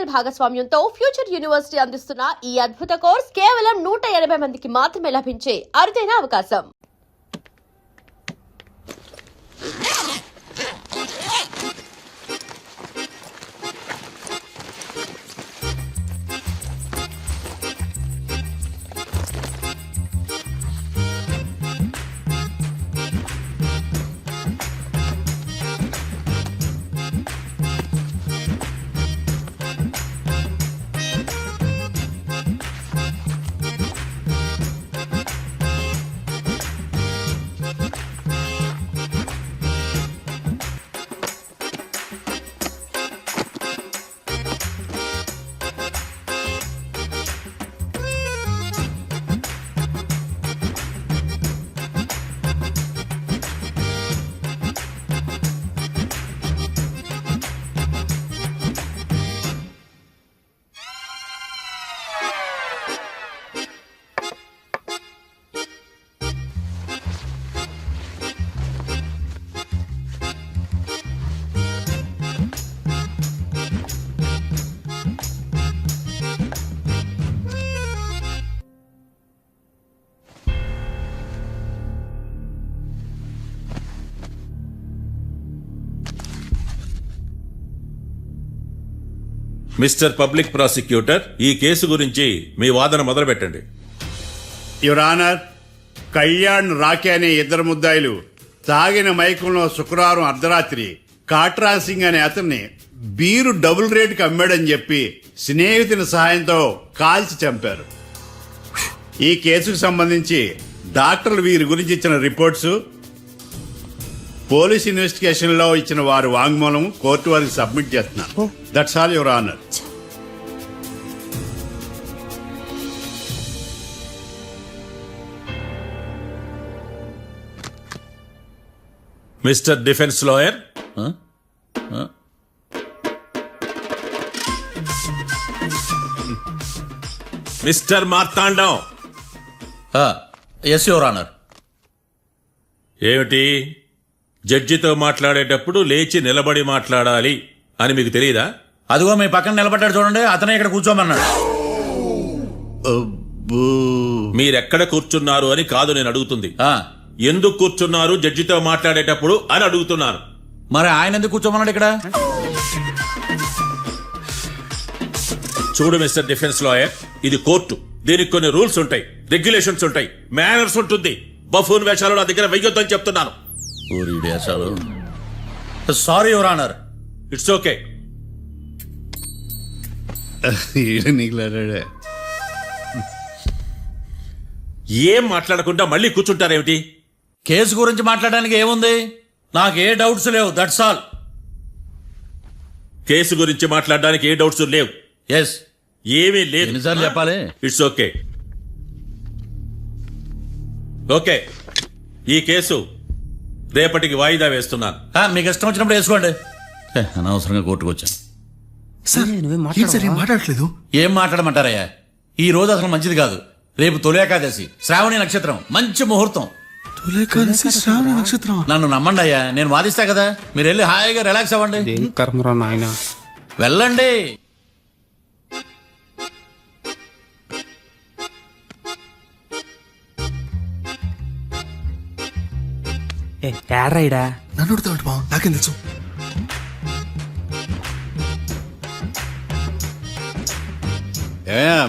Digital భాగస్వామ్యంతో future university అందిస్తున్న ఈ అద్భుత కోర్స్ కేవలం 180 మందికి మాత్రమే లభించే అరుదైన అవకాశం. మిస్టర్ పబ్లిక్ ప్రాసిక్యూటర్, ఈ కేసు గురించి మీ వాదన మొదలు పెట్టండి. యువర్ ఆనర్, కళ్యాణ్ రాకే అనే ఇద్దరు ముద్దాయిలు తాగిన మైకంలో శుక్రవారం అర్ధరాత్రి కాట్రా సింగ్ అనే అతన్ని బీరు డబుల్ రేటుకి అమ్మాడని చెప్పి స్నేహితుని సహాయంతో కాల్చి చంపారు. ఈ కేసుకు సంబంధించి డాక్టర్లు వీరి గురించి ఇచ్చిన రిపోర్ట్స్, పోలీస్ ఇన్వెస్టిగేషన్ లో ఇచ్చిన వారి వాంగ్మూలం కోర్టు వారికి సబ్మిట్ చేస్తున్నారు. That's all your honour. Mister defence lawyer, mister Marthandam. Yes your honour. ఏమిటి, జడ్జితో మాట్లాడేటప్పుడు లేచి నిలబడి మాట్లాడాలి అని మీకు తెలియదా? అదిగో మీ పక్కన నిలబడ్డాడు చూడండి, అతనే ఇక్కడ కూర్చోమన్నాడు. మీరెక్కడ కూర్చున్నారు అని కాదు నేను అడుగుతుంది, ఎందుకు కూర్చున్నారు జడ్జితో మాట్లాడేటప్పుడు అని అడుగుతున్నాను. మరి ఆయన ఎందుకు కూర్చోమన్నాడు ఇక్కడ? చూడు మిస్టర్ డిఫెన్స్ లాయర్, ఇది కోర్టు. దీనికి కొన్ని రూల్స్ ఉంటాయి, రెగ్యులేషన్స్ ఉంటాయి, మేనర్స్ ఉంటుంది. బఫూన్ వేషాలు నా దగ్గర వెయ్యొద్దని చెప్తున్నాను. Sorry your honour. It's okay. ఏం మాట్లాడకుండా మళ్ళీ కూర్చుంటారేమిటి? కేసు గురించి మాట్లాడడానికి ఏముంది, నాకు ఏ డౌట్స్ లేవు, దట్స్ ఆల్. కేసు గురించి మాట్లాడడానికి ఏ డౌట్స్ లేవు? ఎస్. ఏమీ లేదు. ఎన్నిసార్లు చెప్పాలి? It's okay. ఓకే, ఈ కేసు రేపటికి వాయిదా వేస్తున్నాను. మీకు ఇష్టం వచ్చినప్పుడు వేసుకోండి. అనవసరంగా కోర్టుకు వచ్చాను. మాట్లాడట్లేదు. ఏం మాట్లాడమంటారయ్యా, ఈ రోజు అసలు మంచిది కాదు. రేపు తొలి ఏకాదశి, శ్రావణి నక్షత్రం, మంచి ముహూర్తం. శ్రావణి నక్షత్రం? నన్ను నమ్మండి అయ్యా, నేను వాదిస్తా కదా. మీరు వెళ్ళి హాయిగా రిలాక్స్ అవ్వండి. వెళ్ళండి. నన్ను నాకేం తెలుసు.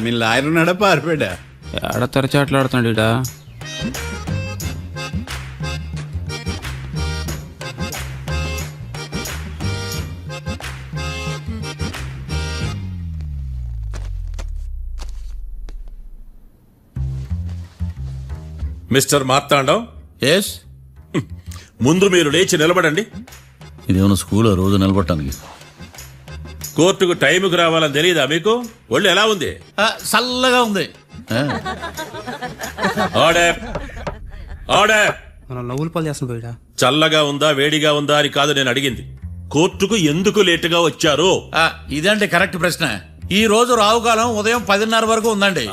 మీ లాయర్ ఉన్నాడా పారిపోయా? ఏడ తెరచాట్లాడుతున్నాడు ఇడా. మిస్టర్ మార్తాండం. ఎస్. ముందు మీరు లేచి నిలబడండి. ఇదేమన్నా స్కూల్ రోజు నిలబడటానికి? కోర్టుకు టైంకి రావాలని తెలియదా మీకు? ఒళ్ళు ఎలా ఉంది? చల్లగా ఉంది. Order, order. నవ్వులు పాలు చేస్తాను పోయిడా. చల్లగా ఉందా వేడిగా ఉందా అని కాదు నేను అడిగింది, కోర్టుకు ఎందుకు లేటుగా వచ్చారు? ఇదంటే కరెక్ట్ ప్రశ్న. ఈ రోజు రావుకాలం ఉదయం 10:30 వరకు ఉందండి.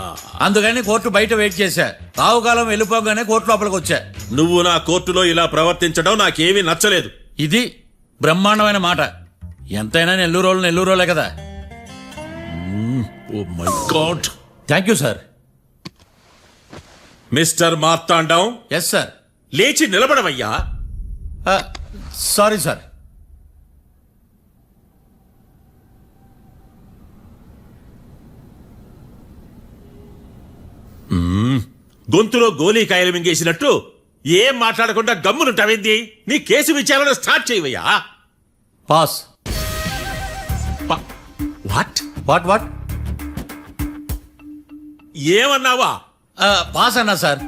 అందుకని కోర్టు బయట వెయిట్ చేశా. రావుకాలం వెళ్ళిపోగానే కోర్టు లోపలికి వచ్చా. నువ్వు నా కోర్టులో ఇలా ప్రవర్తించడం నాకేమీ నచ్చలేదు. ఇది బ్రహ్మాండమైన మాట. ఎంతైనా నెల్లూరోలే కదా. Oh my God. Thank you sir. Mister Marthandam, yes sir. లేచి నిలబడవయ్యా. Sorry sir. గొంతులో గోలీకాయలు మింగేసినట్టు ఏం మాట్లాడకుండా గమ్మునుంటావేంది? నీ కేసు విచారణ స్టార్ట్ చేయవయ్యా. పాస్. వాట్? What what? ఏమన్నావా? పాస్ అన్నా సార్.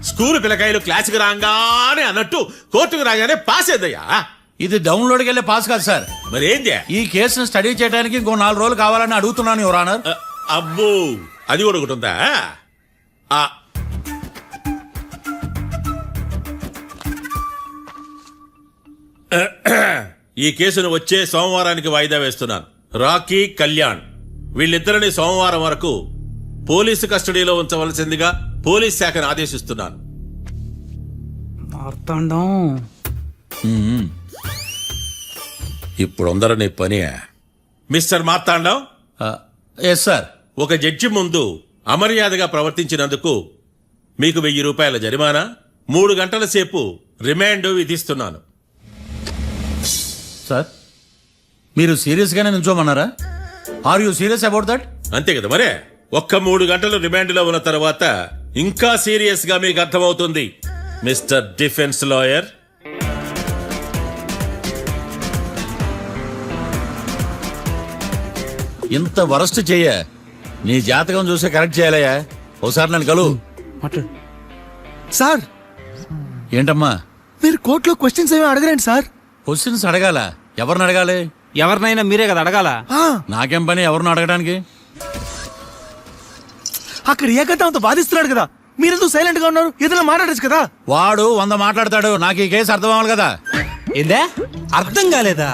స్కూల్ పిల్లకాయలు క్లాసుకు రాగానే అన్నట్టు కోర్టుకు రాగానే పాస్ ఏదయ్యా? ఇది డౌన్లోడ్కి వెళ్ళే పాస్ కాదు సార్. మరేంది? ఈ కేసును స్టడీ చేయడానికి ఇంకో 4 రోజులు కావాలని అడుగుతున్నాను యువర్ ఆనర్. అబ్బో, అది కూడా ఒకటి ఉందా? ఆ, ఈ కేసును వచ్చే సోమవారానికి వాయిదా వేస్తున్నాను. రాకీ, కళ్యాణ్ వీళ్ళిద్దరిని సోమవారం వరకు పోలీసు కస్టడీలో ఉంచవలసిందిగా పోలీస్ శాఖను ఆదేశిస్తున్నాను. మార్తాండం. ఇప్పుడు అందరూ పని. Mister Marthandam, yes sir. ఒక జడ్జి ముందు అమర్యాదగా ప్రవర్తించినందుకు మీకు 1000 రూపాయల జరిమానా, 3 గంటల సేపు రిమాండ్ విధిస్తున్నాను. సార్, మీరు సీరియస్గానే నిల్చోమన్నారా? Are you serious about that? అంతే కదా మరే. ఒక్క 3 గంటలు రిమాండ్లో ఉన్న తర్వాత ఇంకా సీరియస్ గా మీకు అర్థమవుతుంది మిస్టర్ డిఫెన్స్ లాయర్. ఇంత వరస్ట్ చెయ్య నీ జాతకం చూసి కరెక్ట్ చేయాలయ్యా. ఒకసారి నన్ను కలువు. మాట్లాడు. సార్ ఏంటమ్మా? మీరు కోర్టులో క్వశ్చన్స్ ఏమి అడగరండి సార్. క్వశ్చన్స్ అడగాల? ఎవరిని అడగాలి? ఎవరినైనా మీరే కదా అడగాల. ఆ, నాకేం పని ఎవరిని అడగడానికి? అక్కడ ఏకతాంతో బాధిస్తున్నాడు కదా, మీరెందుకు సైలెంట్ గా ఉన్నారు? ఏదైనా మాట్లాడచ్చు కదా. వాడు 100 మాట్లాడతాడు. నాకు ఈ కేసు అర్థం అవ్వాలి కదా. ఏందే అర్థం కాలేదా?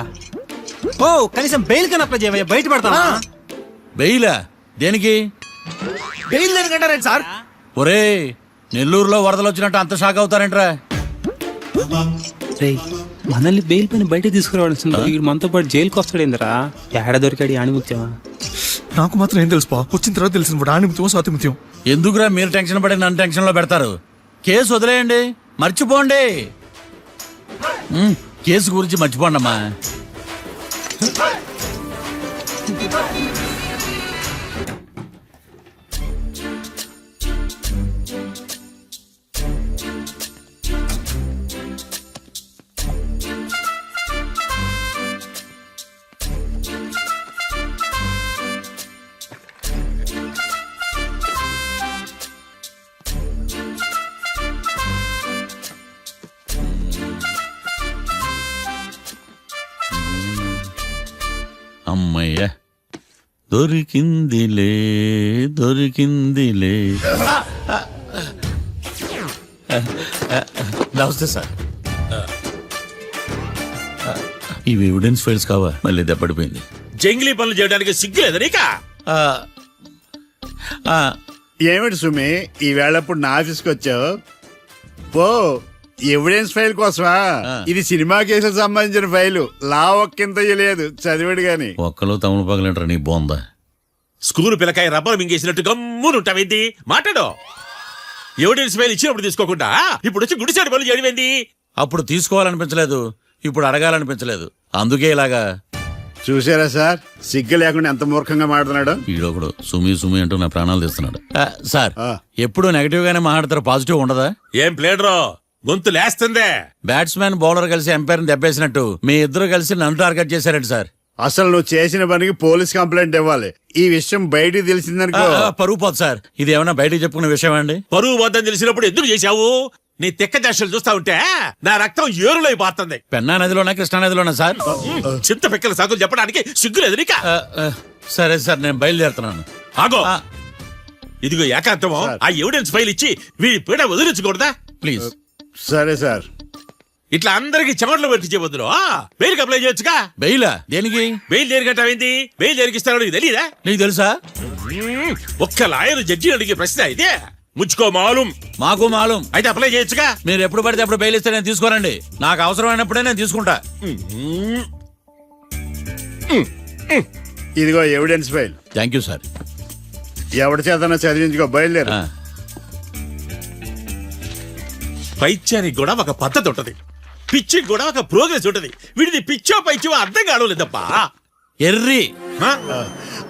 ఓ కనీసం బెయిల్ కన్నా అప్లై చేయవయ్యా, బయట పడతావా? బెయిలా? దేనికి? బెయిల్ దేనికంటారండి సార్? ఒరే, నెల్లూరులో వరదలు వచ్చినట్టు అంత షాక్ అవుతారేంట్రా? రేయ్, మనల్ని బెయిల్ పైన బయట తీసుకురావాల్సింది వీడు మనతో పాటు జైలుకి వస్తాడేందిరా? ఏడ దొరికాడు ఆణిముత్యమా? నాకు మాత్రం ఏం తెలుసు పా, వచ్చిన తర్వాత తెలిసింది వాడు ఆణిముత్యం స్వాతిముత్యం. ఎందుకురా మీరు టెన్షన్ పడి నన్ను టెన్షన్ లో పెడతారు? కేసు వదిలేయండి, మర్చిపోండి. కేసు గురించి మర్చిపోండి అమ్మా. అమ్మయ్య, దొరికిందిలే దొరికిందిలే. నమస్తే సార్. ఇవి ఎవిడెన్స్ ఫైల్స్ కావా? మళ్ళీ దెబ్బడిపోయింది. జంగిలీ పనులు చేయడానికి సిగ్గులేదు నీకా? ఏమిటి సుమి, ఈ వేళప్పుడు నా ఆఫీస్కి వచ్చావు? ఓ, ఎవిడెన్స్ ఫైల్ కోసమా? ఇది సినిమా కేసులకు సంబంధించిన ఫైలు. లా ఒక్కింత లేదు, చదివాడు గాని. ఒక్కలో తమను పగలంటారా నీ బోందా? School పిల్లకాయ rubber మింగేసినట్టు గమ్మునుంటావేంది? మాట్లాడు. ఎవిడెన్స్ ఫైల్ ఇచ్చినప్పుడు తీసుకోకుండా ఇప్పుడు వచ్చి గుడిసాడు పనులు చేయడమేంది? అప్పుడు తీసుకోవాలనిపించలేదు, ఇప్పుడు అడగాలనిపించలేదు. అందుకే ఇలాగా. చూసారా సార్, సిగ్గు లేకుండా ఎంత మూర్ఖంగా మాట్లాడుతున్నాడు. ఈడొకడు సుమి సుమి అంటూ నా ప్రాణాలు తీస్తున్నాడు. సార్, ఆ. ఎప్పుడు నెగటివ్ గానే మాట్లాడతారు, పాజిటివ్ ఉండదా? ఏం ప్లేడరో గొంతు లేస్తుందే? బ్యాట్స్మెన్ బౌలర్ కలిసి ఎంపైర్ దెబ్బేసినట్టు మీ ఇద్దరు కలిసి నన్ను టార్గెట్ చేశారండి సార్. అసలు నువ్వు చేసిన పనికి పోలీస్ కంప్లైంట్ ఇవ్వాలి. ఈ విషయం బయటికి తెలిసిందనుకో పరువు పోదు సార్. ఇది ఏమైనా బయటికి చెప్పుకునే విషయం అండి? పరువు వద్దని తెలిసినప్పుడు ఎందుకు చేశావు? నీ తెక్క దశలు చూస్తా ఉంటే నా రక్తం ఏరులై పారుతుంది. పెన్నా నదిలోనా కృష్ణా నదిలోనా సార్? చింత పిక్కల సాకులు చెప్పడానికి సిగ్గులేదు నీకా? సరే సార్, నేను బయలుదేరుతున్నాను. ఆగో, ఆ. ఇదిగో ఏకాంతమో ఆ ఎవిడెన్స్ ఫైల్ ఇచ్చి వీడి పీడ వదిలించకూడదా? ప్లీజ్. సరే సార్. ఇట్లా అందరికి చెమటలు పెట్టించే బదులు బెయిల్కి అప్లై చేయొచ్చుగా. బెయిలా? దేనికి? బెయిల్ దేనికంటావేంది? బెయిల్ దేనికిస్తారో నీకు తెలియదా? నీకు తెలుసా? ఒక్క లాయర్ జడ్జి అడిగే ప్రశ్న అయితే ముచ్చుకో మాలూం. మాకు మాలూం. అయితే అప్లై చేయొచ్చుగా. మీరు ఎప్పుడు పడితే అప్పుడు బెయిల్ ఇస్తే నేను తీసుకోనండి. నాకు అవసరమైనప్పుడే నేను తీసుకుంటా. ఇదిగో evidence file. Thank you sir. ఎవరి చేతనా చదివించుకో, బయలుదేరు. పైత్యానికి కూడా ఒక పద్ధతి ఉంటది, పిచ్చికి కూడా ఒక ప్రోగ్రెస్ ఉంటది. వీడిది పిచ్చో పైచో అర్థం కావలేదప్పా. ఎర్రి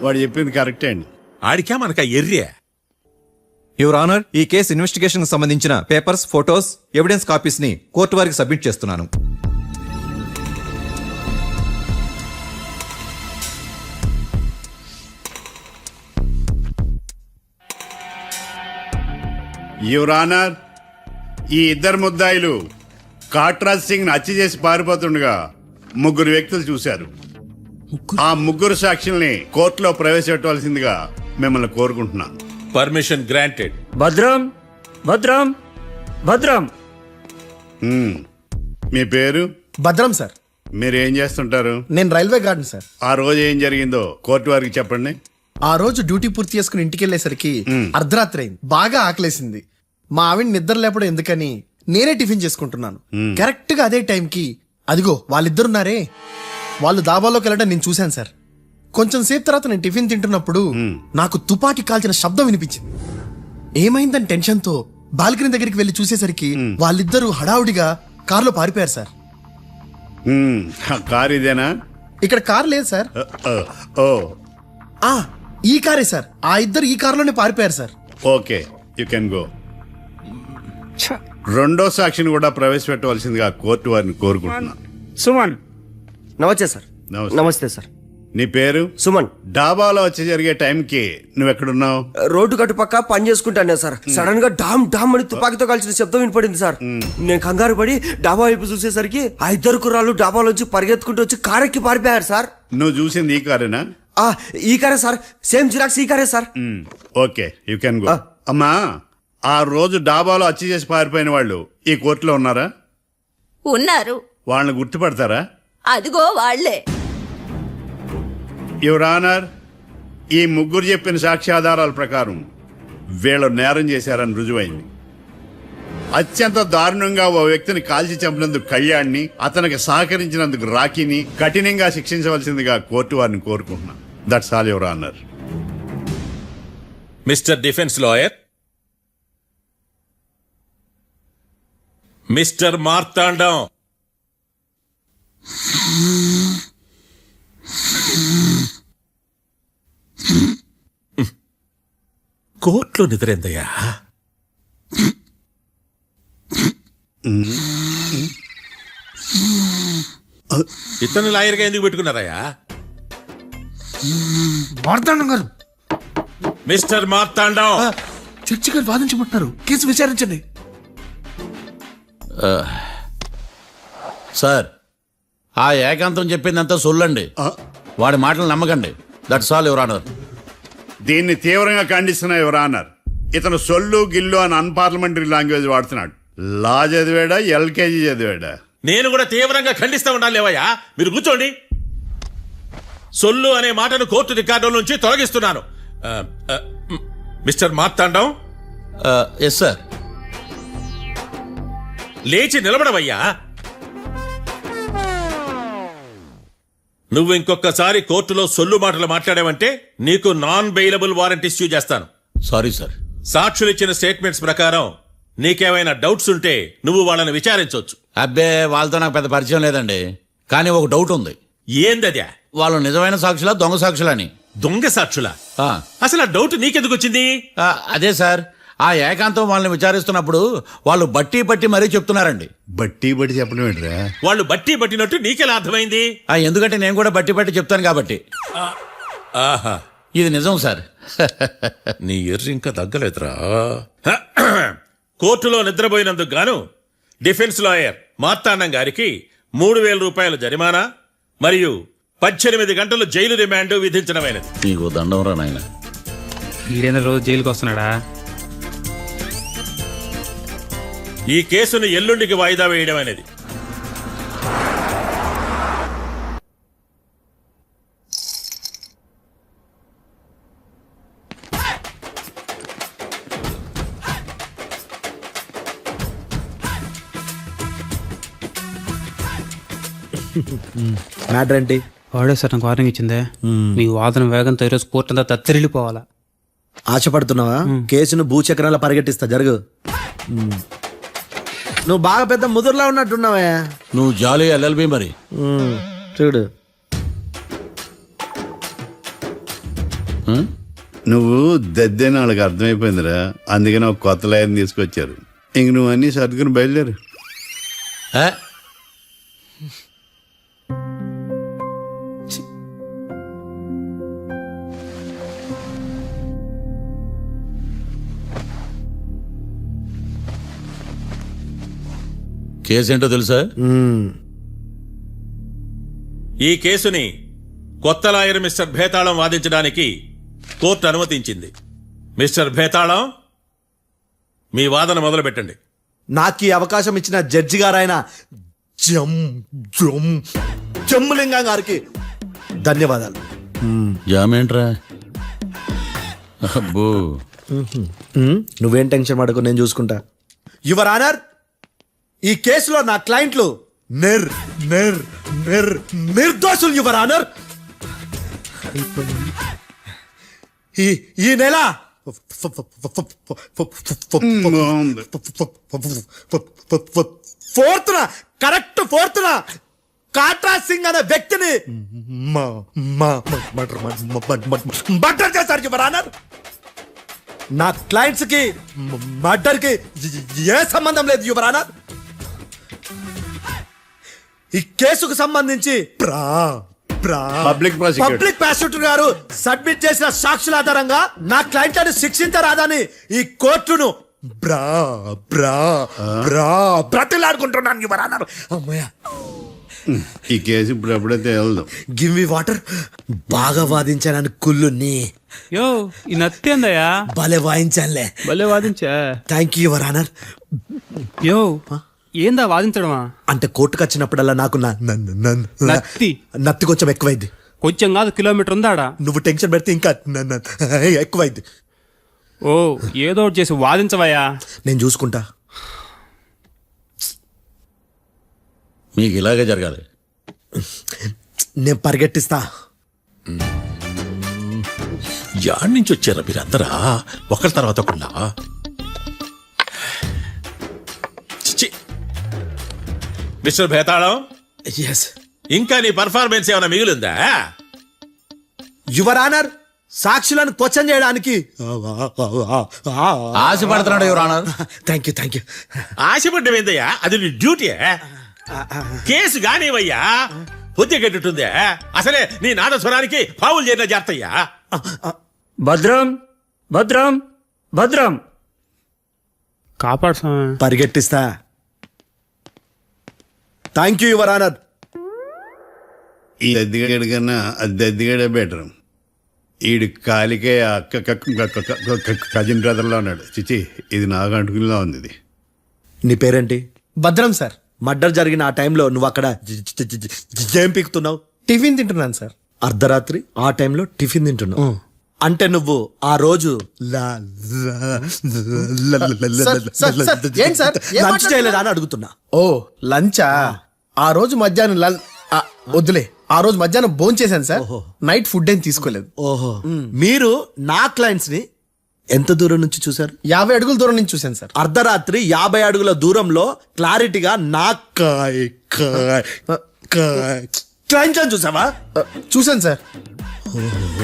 వాడు చెప్పింది కరెక్టే అండి. ఆడికా మనక ఎర్రియా? యువర్ ఆనర్, ఈ కేసు ఇన్వెస్టిగేషన్ సంబంధించిన పేపర్స్, ఫోటోస్, ఎవిడెన్స్ కాపీస్ ని కోర్టు వారికి సబ్మిట్ చేస్తున్నాను. యువర్ ఆనర్, ఈ ఇద్దరు ముద్దాయిలు కాట్రాజ్ సింగ్ ని హత్య చేసి పారిపోతుండగా ముగ్గురు వ్యక్తులు చూశారు. ఆ ముగ్గురు సాక్షుల్ని కోర్టులో ప్రవేశపెట్టవలసిందిగా మిమ్మల్ని కోరుకుంటున్నాను. Permission granted. భద్రం భద్రం భద్రం. మీ పేరు? భద్రం సార్. మీరు ఏం చేస్తుంటారు? నేను రైల్వే గార్డెన్ సార్. ఆ రోజు ఏం జరిగిందో కోర్టు వారికి చెప్పండి. ఆ రోజు డ్యూటీ పూర్తి చేసుకుని ఇంటికి వెళ్ళేసరికి అర్ధరాత్రి అయింది. బాగా ఆకలేసింది. మా ఆవిడ నిద్ర లేపడం ఎందుకని నేనే టిఫిన్ చేసుకుంటున్నాను. కరెక్ట్ గా అదే టైంకి అదిగో వాళ్ళిద్దరున్నారే, వాళ్ళు దాబాలోకి వెళ్ళడం నేను చూశాను సార్. కొంచెం సేపు తర్వాత నేను టిఫిన్ తింటున్నప్పుడు నాకు తుపాకీ కాల్చిన శబ్దం వినిపించింది. ఏమైందని టెన్షన్ తో బాల్కనీ దగ్గరికి వెళ్లి చూసేసరికి వాళ్ళిద్దరూ హడావుడిగా కారులో పారిపోయారు సార్. ఆ కారు ఇదేనా? ఇక్కడ కార్ లేదు సార్. ఓ ఈ కారే సార్. ఆ ఇద్దరు ఈ కారులోనే పారిపోయారు sir. Okay, you can go. రెండో సాక్షిని కూడా ప్రవేశపెట్టవలసిందిగా కోర్టు వారిని కోరుకుంటున్నాను. సుమన్. నమస్తే సార్. నమస్తే. నమస్తే సార్. నీ పేరు? సుమన్. డాబాలో వచ్చి జరిగే టైంకి నువ్వెక్కడున్నావు? రోడ్డు కట్టు పక్క పని చేసుకుంటానే సార్. సడన్ గా డామ్ డామ్ అని తుపాకీతో కాల్చిన శబ్దం వినపడింది సార్. నేను కంగారు పడి డాబా వైపు చూసేసరికి ఆ ఇద్దరు కుర్రాళ్ళు డాబాలోంచి పరిగెత్తుకుంటూ వచ్చి కారెక్కి పారిపోయారు సార్. నువ్వు చూసింది ఈ కారేనా? ఈ కారే సార్. సేమ్ జిరాక్స్ ఈ కారే sir. Okay, you can go. అమ్మా, ఆ రోజు డాబాలో హత్య చేసి పారిపోయిన వాళ్ళు ఈ కోర్టులో ఉన్నారా? ఉన్నారు. వాళ్ళని గుర్తుపడతారా? అదిగో వాళ్లే. యువర్ ఆనర్, ఈ ముగ్గురు చెప్పిన సాక్ష్యాధారాల ప్రకారం వీళ్ళు నేరం చేశారని రుజువైంది. అత్యంత దారుణంగా ఓ వ్యక్తిని కాల్చి చంపినందుకు కళ్యాణ్ని, అతనికి సహకరించినందుకు రాకీని కఠినంగా శిక్షించవలసిందిగా కోర్టు వారిని కోరుకుంటున్నాను. That's all your honour. Mister defence lawyer, mister Marthandam, కోర్టులో నిద్రేందయ్యా? ఇతను లాయర్గా ఎందుకు పెట్టుకున్నారయ్యా? మార్తాండం గారు, మిస్టర్ మార్తాండం, చర్చి గారు వాదించమంటున్నారు. కేసు విచారించండి. సార్, ఆ ఏకాంతం చెప్పిందంతా సొల్లండి. వాడి మాటలు నమ్మకండి. That's all your honour. దీన్ని తీవ్రంగా ఖండిస్తున్నా యువర్ ఆనర్. ఇతను సొల్లు గిల్లు అని అన్పార్లమెంటరీ లాంగ్వేజ్ వాడుతున్నాడు. లా చదివాడా, ఎల్కేజీ చదివాడా? నేను కూడా తీవ్రంగా ఖండిస్తా ఉండాలి. లేవయ్యా, మీరు కూర్చోండి. సొల్లు అనే మాటను కోర్టు రికార్డుల నుంచి తొలగిస్తున్నాను. Mister Marthandam, yes sir. లేచి నిలబడవయ్యా. నువ్వు ఇంకొకసారి కోర్టులో సొల్లు మాటలు మాట్లాడావంటే నీకు నాన్ బెయిలబుల్ వారెంట్ ఇష్యూ చేస్తాను. Sorry sir. సాక్షులు ఇచ్చిన స్టేట్మెంట్స్ ప్రకారం నీకేమైనా డౌట్స్ ఉంటే నువ్వు వాళ్ళని విచారించవచ్చు. అబ్బే, వాళ్ళతో నాకు పెద్ద పరిచయం లేదండి. కానీ ఒక డౌట్ ఉంది. ఏందద్యా? వాళ్ళు నిజమైన సాక్షులా, దొంగ సాక్షులని? దొంగ సాక్షులా? ఆ, అసలు ఆ డౌట్ నీకెందుకు వచ్చింది? అదే సార్, ఆ ఏకాంతం వాళ్ళని విచారిస్తున్నప్పుడు వాళ్ళు బట్టి పట్టి మరీ చెప్తున్నారండి. బట్టి బట్టి చెప్పడం ఏంట్రా? వాళ్ళు బట్టి పట్టినట్టు నీకెలా అర్థమైంది? ఎందుకంటే నేను కూడా బట్టి పట్టి చెప్తాను కాబట్టి. ఆహా, ఇది నిజం సార్. నీ ఎర్రి ఇంకా తగ్గలేదురా. కోర్టులో నిద్రపోయినందుకు గాను డిఫెన్స్ లాయర్ మార్తాండం గారికి 3,000 రూపాయల జరిమానా మరియు 18 గంటలు జైలు రిమాండ్ విధించడమైనది. నీకు దండం రా నాయన. ఈడేనా రోజు జైలుకి వస్తున్నాడా? ఈ కేసును ఎల్లుండికి వాయిదా వేయడం అనేది. మ్యాటర్ ఏంటి? వాడే సార్ నాకు వార్నింగ్ ఇచ్చిందే మీ వాదన వేగంతో ఈరోజు కోర్టు అంతా తత్తరిల్లిపోవాలా. ఆశపడుతున్నావా? కేసును భూచక్రాల పరిగెట్టిస్తా, జరుగు. నువ్వు బాగా పెద్ద ముదురులా ఉన్నట్టున్నావే. నువ్వు జాలి ఎల్ఎల్బి మరి. చూడు, నువ్వు దద్దని వాళ్ళకి అర్థమైపోయిందిరా, అందుకని ఒక కొత్త లైన్ తీసుకొచ్చారు. ఇంక నువ్వు అన్నీ సర్దుకుని బయలుదేరు. ఏ? కేసేంటో తెలుసా? ఈ కేసుని కొత్త లాయర్ మిస్టర్ భేతాళం వాదించడానికి కోర్టు అనుమతించింది. మిస్టర్ భేతాళం, మీ వాదన మొదలు పెట్టండి. నాకు ఈ అవకాశం ఇచ్చిన జడ్జి గారైన జమ్ములింగం గారికి ధన్యవాదాలు. జామేంట్రా? అబ్బో, నువ్వేం టెన్షన్ పడకు, నేను చూసుకుంటా. యువర్ ఆనర్, ఈ కేసులో నా క్లయింట్లు నిర్దోషులు యువర్ ఆనర్. ఈ నెల ఫోర్త్న కాట్రా సింగ్ అనే వ్యక్తిని మర్డర్ చేశారు యువర్ ఆనర్. నా క్లయింట్స్ కి మర్డర్ కి ఏ సంబంధం లేదు యువర్ ఆనర్. ఈ కేసుకు సంబంధించి పబ్లిక్ ప్రాసిక్యూటర్ గారు సబ్మిట్ చేసిన సాక్షుల ఆధారంగా నా క్లయింట్లను శిక్షించరాదని ఈ కోర్టును బ్రతిలాడుకుంటున్నాను యువర్ ఆనర్. అమ్మయ్య, ఈ కేసు ఇప్పుడు ఎప్పుడైతే వెళ్దాం. Give me water. బాగా వాదించానని కుళ్ళుని యో ఈ నత్తేందయ్యా, భలే వాయించానులే. భలే వాదించా. Thank you your honour. యో ఏందా వాదించడమా? అంటే కోర్టుకు వచ్చినప్పుడల్లా నాకు నత్తి కొంచెం ఎక్కువైంది. కొంచెం కాదు, కిలోమీటర్ ఉందాడా. నువ్వు టెన్షన్ పెడితే ఇంకా ఎక్కువైంది. ఓ ఏదో ఒకటి చేసి వాదించవయ్యా. నేను చూసుకుంటా. మీకు ఇలాగే జరగాలి. నేను పరిగెట్టిస్తా. యాడ్ నుంచి వచ్చారా మీరందరా ఒకరి తర్వాత ఒకళ్ళ? మిస్టర్ భేతాళం, ఎస్ ఇంకా నీ పర్ఫార్మెన్స్ ఏమైనా మిగిలిందా? యువర్ ఆనర్, సాక్షులను క్వశ్చన్ చేయడానికి ఆశపడుతున్నాడు యువర్ ఆనర్. Thank you. ఆశపడ్డం ఏందయ్యా, అది నీ డ్యూటీ. కేసు గానివయ్యా, బుద్ధి గట్టుందే. అసలే నీ నాదస్వరానికి పావులు చేరిన జాగ్రత్తయ్యా. భద్రం భద్రం భద్రం కాపాడు స్వామి. పరిగెట్టిస్తా. Thank you your honour. ఈ దద్దిగడి కన్నా అది దద్దిగడే బెటర్. ఈడు కాలికే కజిన్ బ్రదర్లో ఉన్నాడు. చిచి, ఇది నాకు అంటుకునిలా ఉంది. ఇది నీ పేరేంటి? భద్రం సార్. మర్డర్ జరిగిన ఆ టైంలో నువ్వు అక్కడ ఏం పీకుతున్నావు? టిఫిన్ తింటున్నాను సార్. అర్ధరాత్రి ఆ టైంలో టిఫిన్ తింటున్నావు అంటే నువ్వు ఆ రోజు లంచ్ చేయలేదా అని అడుగుతున్నా. ఓ లంచా? ఆ రోజు మధ్యాహ్నం వద్దులే, ఆ రోజు మధ్యాహ్నం భోజనం చేశాను సార్. నైట్ ఫుడ్ ఏం తీసుకోలేదు. ఓహో, మీరు నా క్లయింట్స్ ని ఎంత దూరం నుంచి చూశారు? 50 అడుగుల దూరం నుంచి చూశాను సార్. అర్ధరాత్రి 50 అడుగుల దూరంలో క్లారిటీగా నా క్లయింట్స్ చూసావా? చూశాను సార్.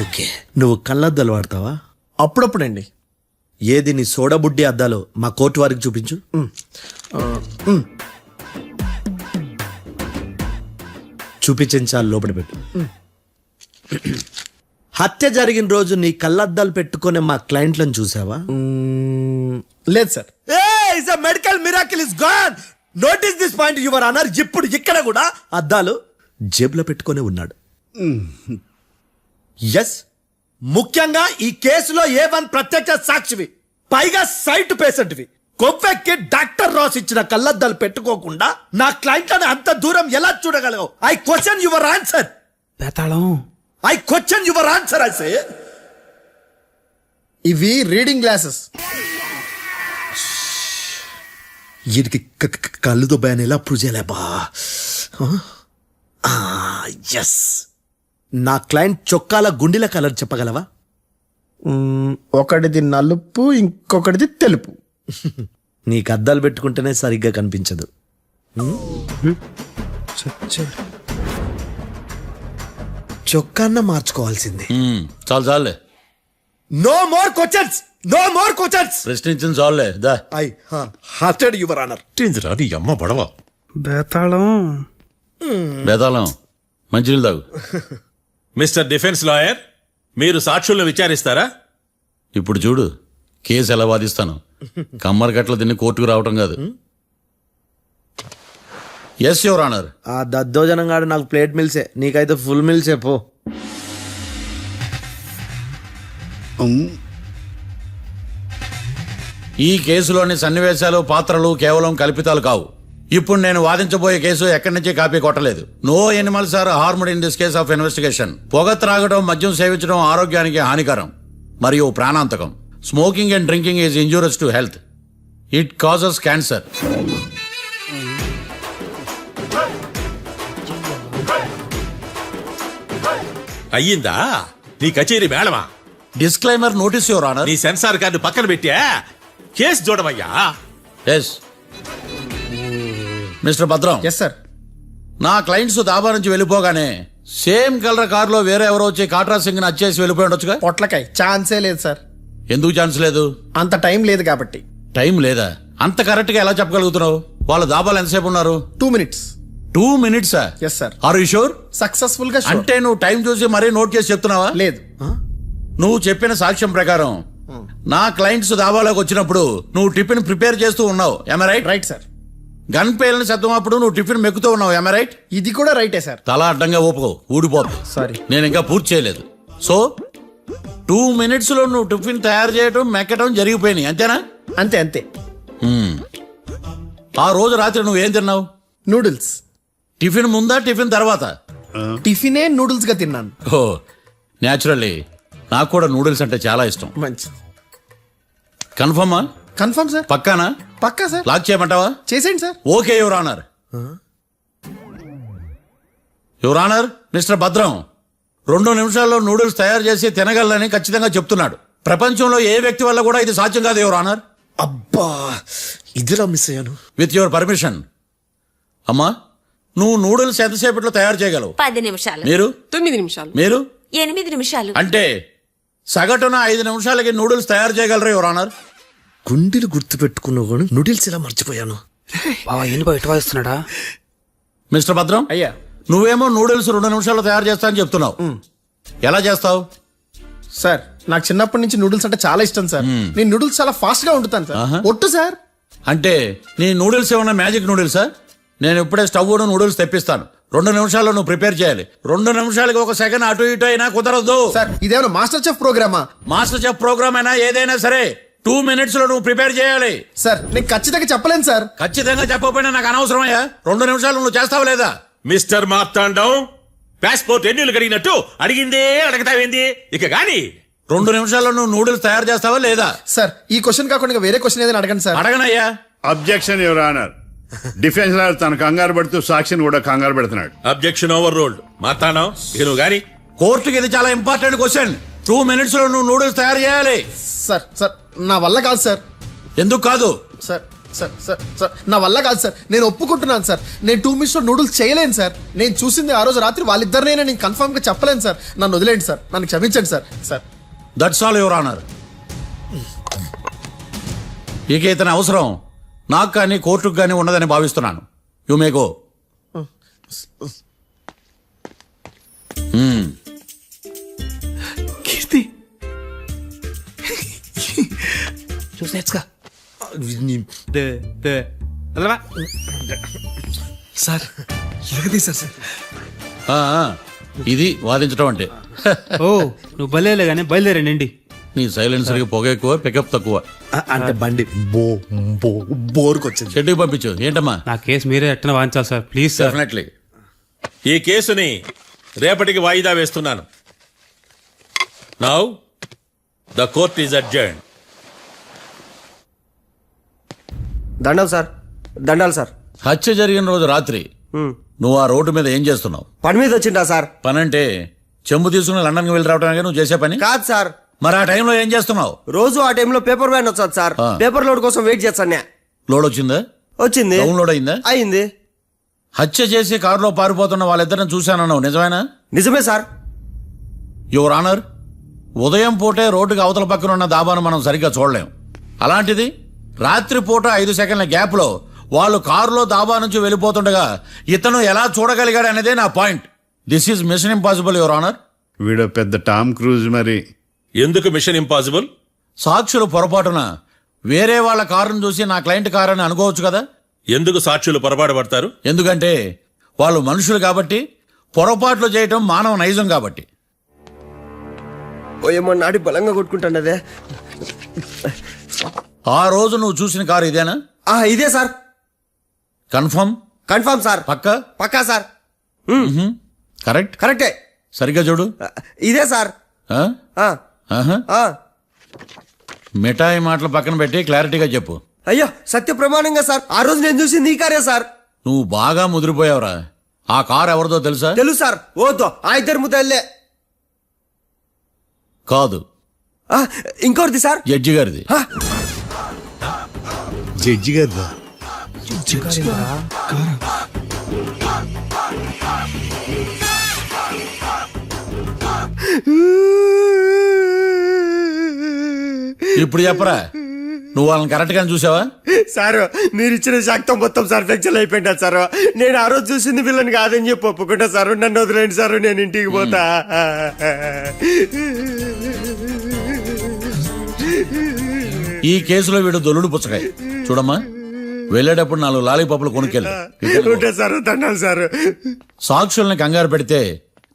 ఓకే, నువ్వు కళ్ళద్దాలు వాడతావా? అప్పుడప్పుడండి. ఏది నీ సోడబుడ్డి అద్దాలు మా కోర్టు వారికి చూపించు. చూపించాలి, లోపల పెట్టు. హత్య జరిగిన రోజు నీ కళ్ళద్దాలు పెట్టుకునే మా క్లయింట్లను చూసావా? లేదు sir. Medical miracle is gone. Notice this point your honour. ఇప్పుడు ఇక్కడ కూడా అద్దాలు జేబులో పెట్టుకునే ఉన్నాడు. ఎస్, ముఖ్యంగా ఈ కేసులో A1 ప్రత్యక్ష సాక్షివి, పైగా సైట్ పేషెంట్వి. కొవ్వెక్కి డాక్టర్ రాస్ ఇచ్చిన కళ్ళద్దాలు పెట్టుకోకుండా నా క్లయింట్లను అంత దూరం ఎలా చూడగలవు? I question your answer. Bethalam, I question your answer. I say ఇవి రీడింగ్ గ్లాసెస్. వీటికి కళ్ళు దుబ్బాయని ఎలా ప్రూవ్ చేయలేబా? ఎస్, నా క్లయింట్ చొక్కాల గుండెల కలర్ చెప్పగలవా? ఒకటిది నలుపు, ఇంకొకటిది తెలుపు. నీకు అద్దాలు పెట్టుకుంటేనే సరిగ్గా కనిపించదు. చొక్కాన్న మార్చుకోవాల్సింది. చాలు చాలులే, no more questions, no more questions. ప్రశ్నించింది చాలులే. దా ఐ హార్టెడ్ యువర్ ఆనర్. నీ అమ్మ పడవ. బేతాళం మంచినీళ్ళు తాగు. మిస్టర్ డిఫెన్స్ లాయర్, మీరు సాక్షులను విచారిస్తారా? ఇప్పుడు చూడు కేసు ఎలా వాదిస్తాను. కమ్మరి కట్టలు తిని కోర్టుకు రావటం కాదు. Yes your honour. ఆ దద్దోజనం గాడు నాకు ప్లేట్ మిల్సే, నీకైతే ఫుల్ మిల్సే పో. ఈ కేసులోని సన్నివేశాలు, పాత్రలు కేవలం కల్పితాలు కావు. ఇప్పుడు నేను వాదించబోయే కేసు ఎక్కడి నుంచి కాపీ కొట్టలేదు. No animals are harmed in this case of investigation. పొగ త్రాగడం, మద్యం సేవించడం ఆరోగ్యానికి హానికరం మరియు ప్రాణాంతకం. Smoking and drinking is injurious to health. It causes cancer. అయ్యిందా నీ కచేరీ మేడమా? Disclaimer notice your honour. నీ సెన్సార్ కార్డు పక్కన పెట్టా కేసు చూడమయ్యా. Yes mister Bhadram. Yes sir. నా క్లయింట్స్ దాబా నుంచి వెళ్ళిపోగానే సేమ్ కలర్ కారులో వేరే ఎవరో వచ్చి కాట్రా సింగ్ ని వచ్చేసి వెళ్ళిపోయి ఉండొచ్చుగా. పొట్లకాయ ఛాన్సే లేదు సార్. ఎందుకు ఛాన్స్ లేదు? అంత టైం లేదు కాబట్టి. టైం లేదా? అంత కరెక్ట్ గా ఎలా చెప్పగలుగుతున్నావు? వాళ్ళ దాబాలు ఎంతసేపు ఉన్నారు? 2 minutes. 2 minutes? Yes sir. Are you sure? Successful గా sure. అంటే నువ్వు టైం చూసి మరీ నోట్ చేసి చెప్తున్నావా? లేదు. నువ్వు చెప్పిన సాక్ష్యం ప్రకారం నా క్లయింట్స్ దాబాలోకి వచ్చినప్పుడు నువ్వు టిఫిన్ ప్రిపేర్ చేస్తూ ఉన్నావు. Am I right? Right sir. Gun పేలిన శబ్దం అప్పుడు నువ్వు టిఫిన్ మెక్కుతూ ఉన్నావు. Am I right? ఇది కూడా రైటే సార్. తల అడ్డంగా ఊపుకో, ఊడిపోతుంది. సారీ. నేను ఇంకా పూర్తి చేయలేదు. సో 2 minutes లో నువ్వు టిఫిన్ తయారు చేయడం, మెక్కడం జరిగిపోయినాయి, అంతేనా? అంతే అంతే. ఆ రోజు రాత్రి నువ్వేం తిన్నావు? నూడిల్స్. టిఫిన్ ముందా, టిఫిన్ తర్వాత? టిఫినే నూడిల్స్ గా తిన్నాను. ఓ న్యాచురల్లీ నాకు కూడా నూడిల్స్ అంటే చాలా ఇష్టం. మంచిది. కన్ఫర్మా? Confirm sir. పక్కానా? పక్కా సార్. లాక్ చేయమంటావా? చేసేయండి sir. Okay your honour. Your honour, mister Bhadram 2 నిమిషాల్లో నూడిల్స్ తయారు చేసి తినగలని ఖచ్చితంగా చెప్తున్నాడు. ప్రపంచంలో ఏ వ్యక్తి వల్ల కూడా ఇది సాధ్యం కాదు యువర్ ఆనర్. అబ్బా, ఇదిలా మిస్ అయ్యాను. With your permission. అమ్మా, నువ్వు నూడిల్స్ ఎంతసేపట్లో తయారు చేయగలవు? 10 నిమిషాలు. మీరు? 9 నిమిషాలు. మీరు? 8 నిమిషాలు. అంటే సగటున 5 నిమిషాలకి నూడిల్స్ తయారు చేయగలరు యువర్ ఆనర్. గుండెలు గుర్తు పెట్టుకున్నావు కానీ నూడిల్స్ ఇలా మర్చిపోయాను. మిస్టర్ భద్రం, అయ్యా, నువ్వేమో నూడిల్స్ 2 నిమిషాల్లో తయారు చేస్తా అని చెప్తున్నావు. ఎలా చేస్తావు? సార్ నాకు చిన్నప్పటి నుంచి నూడిల్స్ అంటే చాలా ఇష్టం సార్. నేను నూడిల్స్ చాలా ఫాస్ట్ గా వండుతాను సార్. ఒట్టు సార్. అంటే నీ నూడిల్స్ ఏమన్నా మ్యాజిక్ నూడిల్సా? నేను ఇప్పుడే స్టవ్ నూడిల్స్ తెప్పిస్తాను. 2 నిమిషాల్లో నువ్వు ప్రిపేర్ చేయాలి. 2 నిమిషాలకి 1 సెకండ్ అటు ఇటు అయినా కుదరదు సార్. ఇదేమైనా మాస్టర్ చెఫ్ ప్రోగ్రామా? మాస్టర్ చెఫ్ ప్రోగ్రామ్ అయినా ఏదైనా సరే 2 minutes లో నువ్వు ప్రిపేర్ చేయాలి. సార్ నేను ఖచ్చితంగా చెప్పలేను సార్. ఖచ్చితంగా చెప్పకపోయినా నాకు అనవసరమయ్యా. 2 నిమిషాలు నువ్వు చేస్తావు లేదా? మిస్టర్ మార్తాండం, పాస్పోర్ట్ ఎన్నిళ్ళు కడిగినట్టు అడిగిందే అడగతావేంది? ఇక గాని 2 నిమిషాల్లో నువ్వు నూడిల్స్ తయారు చేస్తావా లేదా? సార్ ఈ క్వశ్చన్ కాకుండా ఇంకా వేరే క్వశ్చన్ ఏదైనా అడగండి సార్. అడగనయ్యా. Objection your honour. Defence lawyer తన కంగారు పడుతూ సాక్షిని కూడా కంగారు పెడుతున్నాడు. Objection over ruled. మార్తాండం, ఇక నువ్వు గాని. కోర్టుకి ఇది చాలా ఇంపార్టెంట్ క్వశ్చన్. 2 minutes లో నువ్వు నూడిల్స్ తయారు చేయాలి. సార్ సార్ నా వల్ల కాదు సార్. ఎందుకు కాదు? సార్ సార్ సార్ సార్ నా వల్ల కాదు సార్. నేను ఒప్పుకుంటున్నాను సార్. నేను 2 minutes లో నూడిల్స్ చేయలేను సార్. నేను చూసింది ఆ రోజు రాత్రి వాళ్ళిద్దరినైనా నేను కన్ఫర్మ్ గా చెప్పలేను సార్. నన్ను వదిలేండి సార్. నన్ను క్షమించండి sir. Sir that's all your honour. ఇక ఇతని అవసరం నాకు కానీ కోర్టుకు కానీ ఉన్నదని భావిస్తున్నాను. You may go. కీర్తి చూసేచ్చుగా సార్ ఎరగదీశారు సార్. ఇది వాదించడం అంటే. ఓ నువ్వు బలేలే కానీ బయలుదేరండి. నీ సైలెన్సర్కి పొగ ఎక్కువ, పికప్ తక్కువ. అంటే బండి బోర్కి వచ్చింది. షెడ్యూల్ పంపించు. ఏంటమ్మా? నా కేసు మీరే ఎట్టన వాయించాలి సార్, ప్లీజ్ సార్. డెఫినెట్లీ. ఈ కేసుని రేపటికి వాయిదా వేస్తున్నాను. Now the court is adjourned. దండం సార్. దండాలి సార్. హత్య జరిగిన రోజు రాత్రి నువ్వు ఆ రోడ్డు మీద ఏం చేస్తున్నావు? పని మీద వచ్చిందా సార్? పనంటే చెంబు తీసుకుని లండన్కి వెళ్ళి రావడానికి నువ్వు చేసే పని కాదు సార్, మరి ఆ టైంలో ఏం చేస్తున్నావు? రోజు ఆ టైంలో పేపర్ వ్యాన్ వచ్చాది సార్. ఆ. పేపర్ లోడ్ కోసం వెయిట్ చేస్తాను. లోడ్ వచ్చిందా? వచ్చింది. డౌన్లోడ్ అయిందా? అయింది. హత్య చేసి కారులో పారిపోతున్న వాళ్ళిద్దరిని చూశానన్నావు, నిజమేనా? నిజమే సార్. యువర్ ఆనర్, ఉదయం పూటే రోడ్డుకి అవతల పక్కన ఉన్న దాబాను మనం సరిగ్గా చూడలేం. అలాంటిది రాత్రి పూట 5 సెకండ్ల గ్యాప్లో వాళ్ళు కారులో దాబా నుంచి వెళ్ళిపోతుండగా ఇతను ఎలా చూడగలిగాడు అనేదే నా point. This is mission impossible your honour. వీడో పెద్ద టామ్ క్రూజ్ మరి. ఎందుకు మిషన్ ఇంపాసిబుల్? సాక్షులు పొరపాటున వేరే వాళ్ళ కారును చూసి నా క్లయింట్ కారు అని అనుకోవచ్చు కదా. ఎందుకు సాక్షులు పొరపాటు పడతారు? ఎందుకంటే వాళ్ళు మనుషులు కాబట్టి, పొరపాట్లు చేయటం మానవ నైజం కాబట్టి. ఓ నాడి బలంగా కొట్టుకుంటానదే. ఆ రోజు నువ్వు చూసిన కారు ఇదేనా? ఇదే సార్. కన్ఫర్మ్? Confirm sir. పక్కా? పక్కా సార్. కరెక్ట్? కరెక్టే. సరిగ్గా చూడు. ఇదే సార్. ఆ? ఆ. ఆహా. ఆ. మిఠాయి మాటలు పక్కన పెట్టి క్లారిటీగా చెప్పు. అయ్యో సత్య ప్రమాణంగా సార్, ఆ రోజు నేను చూసింది ఈ కారే సార్. నువ్వు బాగా ముదిరిపోయావురా. ఆ కారు ఎవరిదో తెలుసా? తెలుసు సార్. ఓతో ఆ ఇద్దరు ముద్దల్లే. కాదు, ఇంకోటిది సార్. జడ్జి గారిది. జడ్జి గారు ఇప్పుడు చెప్పరా, నువ్వు వాళ్ళని కరెక్ట్ గానే చూసావా? సార్ మీరు ఇచ్చిన శాక్తం మొత్తం సార్ ఫ్రాక్చర్ అయిపోయిందా సార్? నేను ఆ రోజు చూసింది వీళ్ళని కాదని చెప్పి ఒప్పుకుంటా సార్. నన్ను వదిలేండి సార్, నేను ఇంటికి పోతా. ఈ కేసులో వీడు దొల్లుడు పుచ్చకాయ. చూడమ్మా, వెళ్ళేటప్పుడు 4 లాలీపాపులు కొనుక్కెళ్ళు. ఉంటా సార్, దండాలి సార్. సాక్షుల్ని కంగారు పెడితే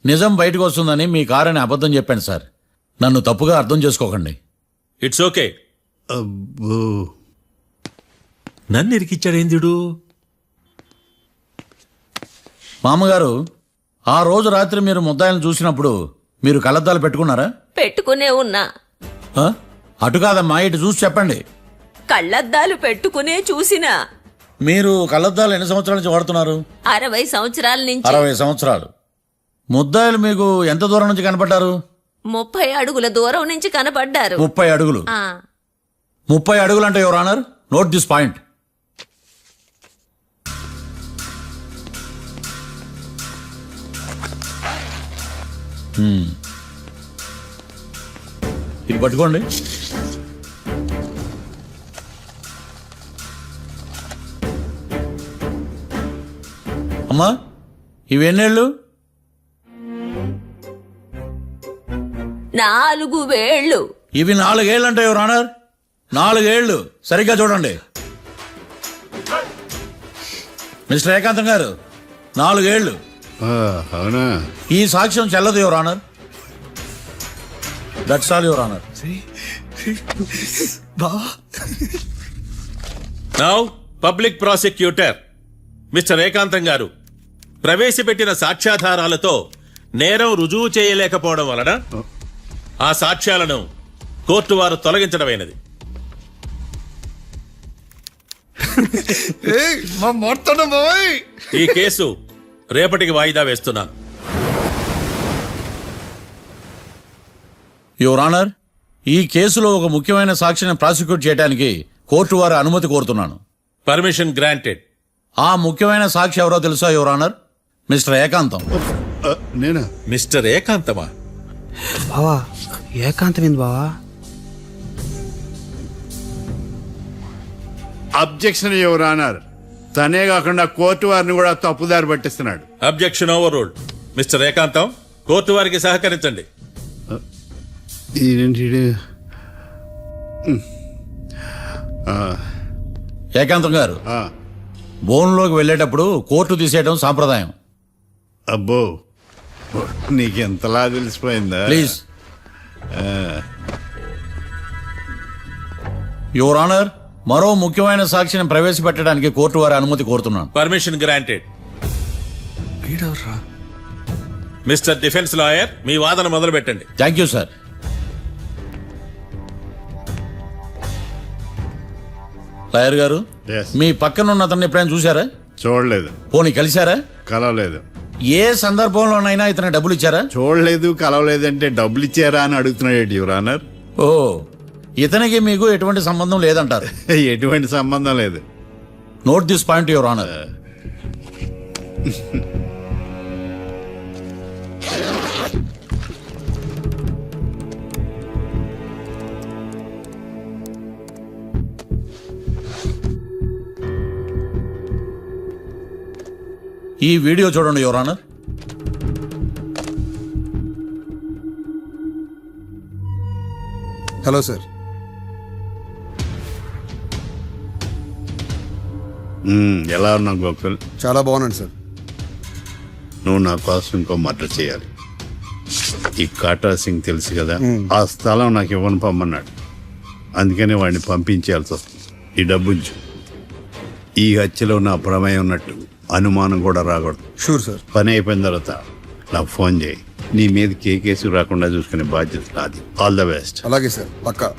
నిజం బయటకు వస్తుందని మీ కారని అబద్ధం చెప్పాను సార్. నన్ను తప్పుగా అర్థం చేసుకోకండి. It's okay. అబ్బో. నన్ను ఇరికిచ్చాడేందుడు? మామగారు, ఆ రోజు రాత్రి మీరు ముద్దాయిలను చూసినప్పుడు మీరు కళ్ళద్దాలు పెట్టుకున్నారా? పెట్టుకునే ఉన్నా. ఆ? అటు కాదమ్మా, ఇటు చూసి చెప్పండి. కళ్ళద్దాలు పెట్టుకునే చూసినా. మీరు కళ్ళద్దాలు ఎన్ని సంవత్సరాల నుంచి వాడుతున్నారు? 60 సంవత్సరాల నుంచి. 60 సంవత్సరాలు. ముద్దాయిలు మీకు ఎంత దూరం నుంచి కనపడ్డారు? 30 అడుగుల దూరం నుంచి కనపడ్డారు. 30 అడుగులు. 30 అడుగులు అంటే your honour, note this point. ఇది పట్టుకోండి. అమ్మా, ఇవెన్నేళ్ళు? 4 వేళ్ళు. ఇవి 4 ఏళ్ళు అంటే యువర్ ఆనర్, 4 ఏళ్ళు. సరిగ్గా చూడండి మిస్టర్ ఏకాంతం గారు, 4 ఏళ్ళు. అవునా? ఈ సాక్ష్యం చెల్లదు your honour. That's all your honour. Now public prosecutor mister ఏకాంతం గారు ప్రవేశపెట్టిన సాక్ష్యాధారాలతో నేరం రుజువు చేయలేకపోవడం వలన ఆ సాక్ష్యాలను కోర్టు వారు తొలగించడమైనది. ఈ కేసు రేపటికి వాయిదా వేస్తున్నాను. యువర్ ఆనర్, ఈ కేసులో ఒక ముఖ్యమైన సాక్షిని ప్రాసిక్యూట్ చేయడానికి కోర్టు వారి అనుమతి కోరుతున్నాను. Permission granted. ఆ ముఖ్యమైన సాక్షి ఎవరో తెలుసా యువర్ ఆనర్? మిస్టర్ ఏకాంతం. నేనా? మిస్టర్ ఏకాంతమా? బావా ఏకాంతమైంది బావా. Objection your honour. తనే కాకుండా కోర్టు వారిని కూడా తప్పుదారి పట్టిస్తున్నాడు. Objection overruled. Mister Ekantham, court వారికి సహకరించండి. ఏకాంతం గారు, బోన్లోకి వెళ్ళేటప్పుడు కోర్టు తీసేయడం సాంప్రదాయం. అబ్బో, నీకెంతలా తెలిసిపోయిందా? ప్లీజ్. యువర్ ఆనర్, మరో ముఖ్యమైన సాక్షిని ప్రవేశపెట్టడానికి కోర్టు వారి అనుమతి కోరుతున్నాను. Permission granted. Mister defence lawyer, మీ వాదన మొదలు పెట్టండి. Thank you sir. లాయర్ గారు, Yes. మీ పక్కన ఉన్న అతన్ని ఎప్పుడైనా చూసారా? చూడలేదు. పోనీ కలిశారా? కలవలేదు. ఏ సందర్భంలోనైనా ఇతను డబ్బులు ఇచ్చారా? చూడలేదు కలవలేదంటే డబ్బులు ఇచ్చారా అని అడుగుతున్నాడు యువర్ ఆనర్. ఓ, ఇతనికి మీకు ఎటువంటి సంబంధం లేదంటారు. ఎటువంటి సంబంధం లేదు. Note this point your honour. ఈ వీడియో చూడండి యువర్ ఆనర్. Hello sir. ఎలా ఉన్నావు గోకుల్? చాలా బాగున్నాను సార్. నువ్వు నా కోసం ఇంకో మర్డర్ చేయాలి. ఈ కాటా సింగ్ తెలుసు కదా, ఆ స్థలం నాకు ఇవ్వను పమ్మన్నాడు. అందుకని వాడిని పంపించాల్సి వస్తుంది. ఈ డబ్బుంచు. ఈ హత్యలో నా ప్రమేయం ఉన్నట్టు అనుమానం కూడా రాకూడదు. Sure sir. పని అయిపోయిన తర్వాత నాకు ఫోన్ చేయి. నీ మీద ఏ కేసు రాకుండా చూసుకునే బాధ్యత నాది. All the best. అలాగే సార్, పక్కా.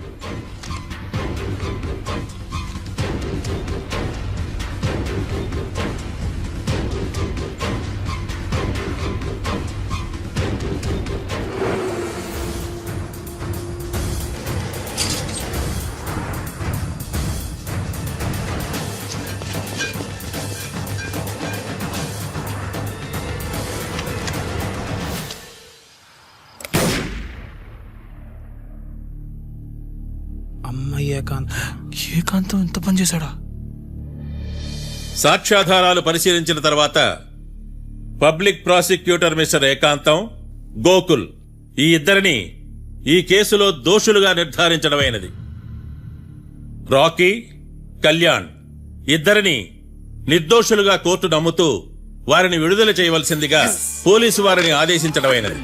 అమ్మ ఏకాంతం ఎంత పని చేశాడా? సాక్ష్యాధారాలు పరిశీలించిన తర్వాత పబ్లిక్ ప్రాసిక్యూటర్ మిస్టర్ ఏకాంతం, గోకుల్ ఈ ఇద్దరిని ఈ కేసులో దోషులుగా నిర్ధారించడమైనది. రాకీ, కళ్యాణ్ ఇద్దరిని నిర్దోషులుగా కోర్టు నమ్ముతూ వారిని విడుదల చేయవలసిందిగా పోలీసు వారిని ఆదేశించడమైనది.